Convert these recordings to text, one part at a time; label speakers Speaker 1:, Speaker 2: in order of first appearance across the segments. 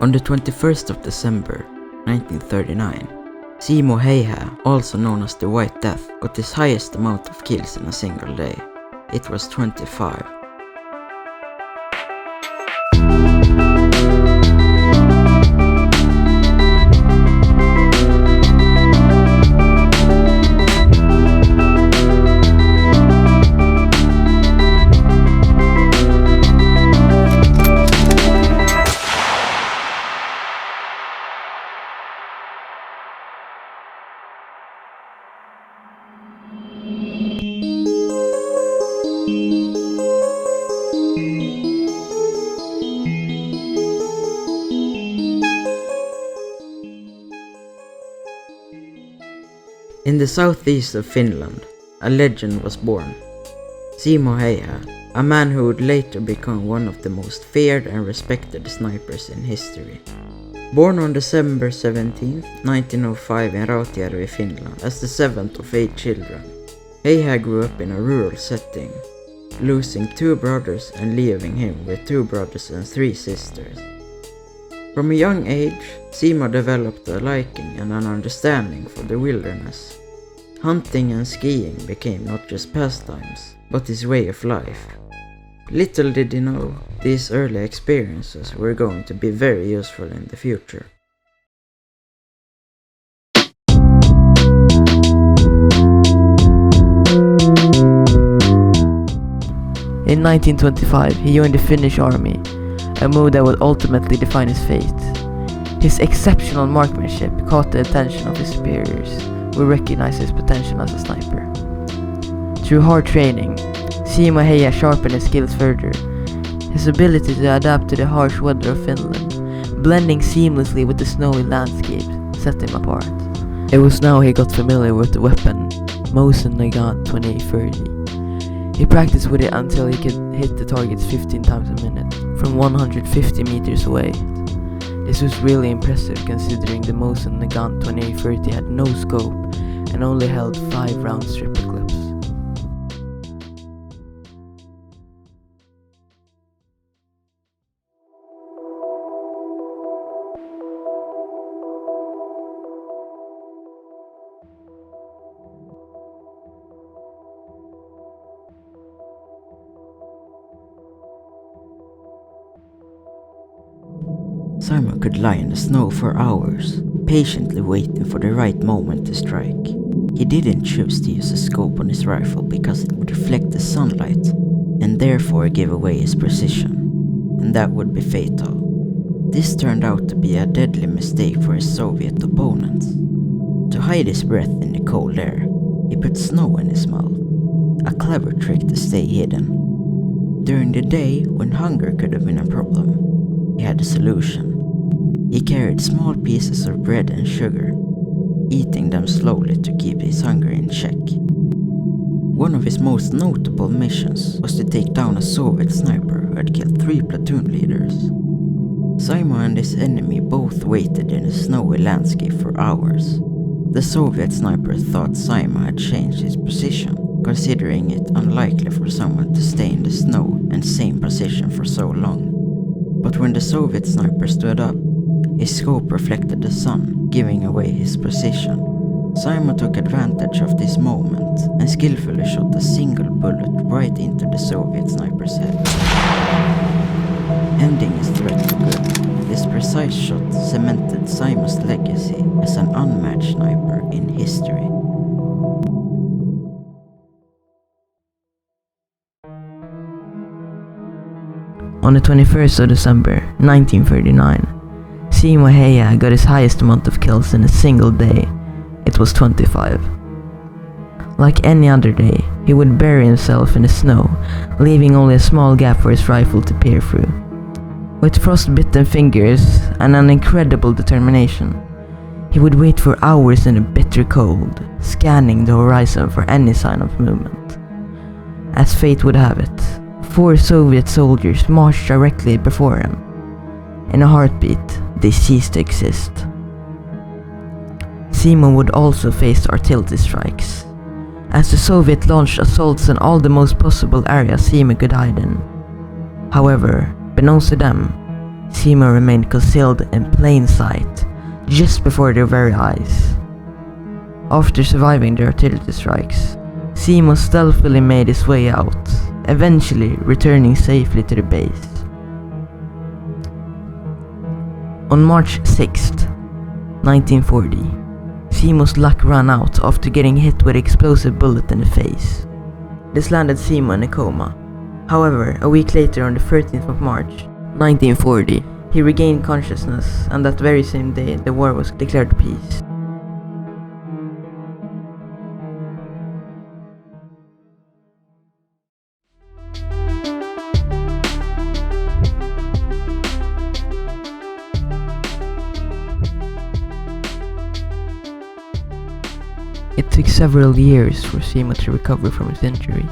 Speaker 1: On the 21st of December 1939, Simo Häyhä, also known as the White Death, got his highest amount of kills in a single day. It was 25. In the southeast of Finland, a legend was born. Simo Häyhä, a man who would later become one of the most feared and respected snipers in history. Born on December 17, 1905 in Rautjärvi, Finland, as the seventh of 8 children, Häyhä grew up in a rural setting, losing 2 brothers and leaving him with 2 brothers and 3 sisters. From a young age, Simo developed a liking and an understanding for the wilderness. Hunting and skiing became not just pastimes, but his way of life. Little did he know, these early experiences were going to be very useful in the future.
Speaker 2: In 1925, he joined the Finnish army, a move that would ultimately define his fate. His exceptional marksmanship caught the attention of his superiors, who recognized his potential as a sniper. Through hard training, Simo Häyhä sharpened his skills further. His ability to adapt to the harsh weather of Finland, blending seamlessly with the snowy landscape, set him apart. It was now he got familiar with the weapon, Missan 2830. He practiced with it until he could hit the targets 15 times a minute, from 150 meters away. This was really impressive considering the Missan 2830 had no scope and only held 5 round stripper clips.
Speaker 1: Simo could lie in the snow for hours, patiently waiting for the right moment to strike. He didn't choose to use a scope on his rifle because it would reflect the sunlight and therefore give away his precision, and that would be fatal. This turned out to be a deadly mistake for his Soviet opponents. To hide his breath in the cold air, he put snow in his mouth, a clever trick to stay hidden. During the day, when hunger could have been a problem, he had a solution. He carried small pieces of bread and sugar, eating them slowly to keep his hunger in check. One of his most notable missions was to take down a Soviet sniper who had killed 3 platoon leaders. Simo and his enemy both waited in the snowy landscape for hours. The Soviet sniper thought Simo had changed his position, considering it unlikely for someone to stay in the snow and same position for so long. But when the Soviet sniper stood up, his scope reflected the sun, giving away his position. Simo took advantage of this moment and skillfully shot a single bullet right into the Soviet sniper's head, ending his threat for good. This precise shot cemented Simo's legacy as an unmatched sniper in history.
Speaker 2: On the 21st of December 1939, Simo Häyhä got his highest amount of kills in a single day. It was 25. Like any other day, he would bury himself in the snow, leaving only a small gap for his rifle to peer through. With frostbitten fingers and an incredible determination, he would wait for hours in the bitter cold, scanning the horizon for any sign of movement. As fate would have it, 4 Soviet soldiers marched directly before him. In a heartbeat, they ceased to exist. Simo would also face artillery strikes, as the Soviet launched assaults in all the most possible areas Simo could hide in. However, beknownst to them, Simo remained concealed in plain sight, just before their very eyes. After surviving the artillery strikes, Simo stealthily made his way out, eventually returning safely to the base. On March 6th, 1940, Simo's luck ran out after getting hit with an explosive bullet in the face. This landed Simo in a coma. However, a week later, on the 13th of March, 1940, he regained consciousness, and that very same day the war was declared peace. It took several years for Simo to recover from his injury,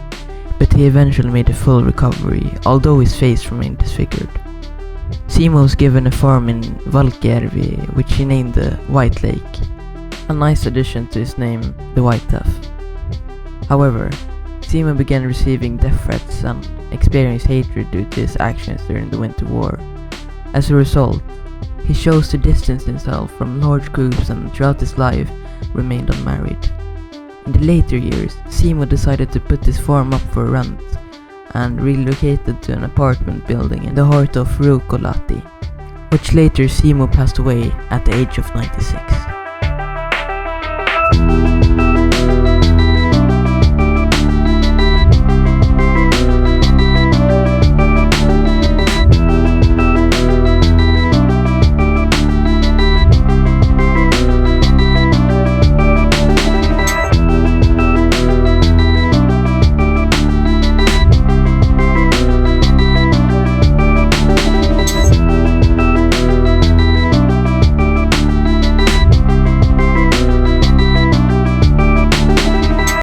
Speaker 2: but he eventually made a full recovery, although his face remained disfigured. Simo was given a farm in Valkjärvi, which he named the White Lake, a nice addition to his name, the White Tuff. However, Simo began receiving death threats and experienced hatred due to his actions during the Winter War. As a result, he chose to distance himself from large groups and throughout his life remained unmarried. In the later years, Simo decided to put his farm up for rent and relocated to an apartment building in the heart of Ruokolahti, which later Simo passed away at the age of 96.